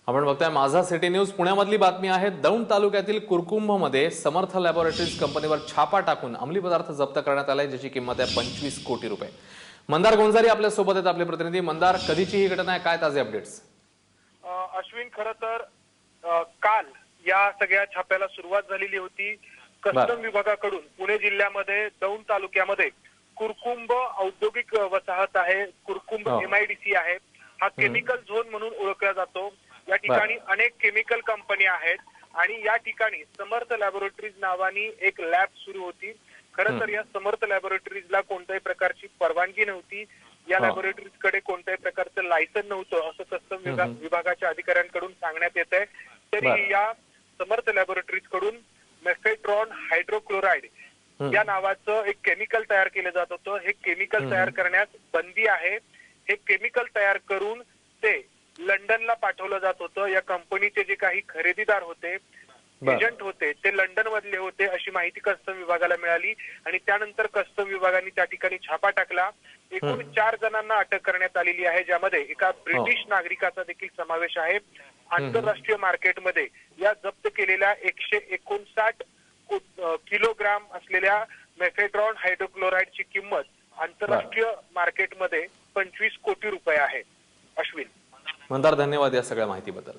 आपण बघताय माझा सिटी न्यूज पुण्यामधली बातमी आहे। दौंड तालुक्यातील कुरकुंभमध्ये समर्थ लॅबोरेटरीज कंपनीवर छापा टाकून अंमली पदार्थ जप्त करण्यात आलाय, ज्याची किंमत आहे 25 कोटी रुपये। मंदार गोंजारी आपल्या सोबत आहेत, आपले प्रतिनिधी। मंदार, कधीची ही घटना आहे, काय ताजे अपडेट्स? अश्विन, खरं तर काल या सगळ्या छाप्याला सुरुवात झालेली होती। कस्टम विभागाकडून पुणे जिल्ह्यामध्ये दौंड तालुक्यामध्ये कुरकुंभ औद्योगिक वसाहत आहे, कुरकुंभ MIDC आहे। हा केमिकल झोन म्हणून ओळखला जातो। या ठिकाणी अनेक केमिकल कंपन्या आहेत आणि या ठिकाणी समर्थ लॅबोरेटरीज नावानी एक लॅब सुरू होती। खरं तर या समर्थ लॅबोरेटरीजला कोणत्याही प्रकारची परवानगी नव्हती, या लॅबोरेटरीज कडे कोणत्याही प्रकारचं लायसन नव्हतं, असं कस्टम विभागाच्या अधिकाऱ्यांकडून सांगण्यात येत आहे। तरी या समर्थ लॅबोरेटरीज कडून मेफेट्रॉन हायड्रोक्लोराइड या नावाचं एक केमिकल तयार केलं जात होतं। हे केमिकल तयार करण्यास बंदी आहे। हे केमिकल तयार करून ते लंडनला पाठवलं जात होतं। या कंपनीचे जे काही खरेदीदार होते, एजंट होते, ते लंडन मधले होते अशी माहिती कस्टम विभागाला मिळाली आणि त्यानंतर कस्टम विभागाने त्या ठिकाणी छापा टाकला। एकूण 4 जणांना अटक करण्यात आलेली आहे, ज्यामध्ये एका ब्रिटिश नागरिकाचा देखील समावेश आहे। आंतरराष्ट्रीय मार्केटमध्ये या जप्त केलेल्या 159 किलोग्राम असलेल्या मेफेट्रॉन हायड्रोक्लोराइडची किंमत आंतरराष्ट्रीय मार्केटमध्ये 25 कोटी रुपये आहे। अश्विन, मंदार, धन्यवाद या सगळ्या माहितीबद्दल।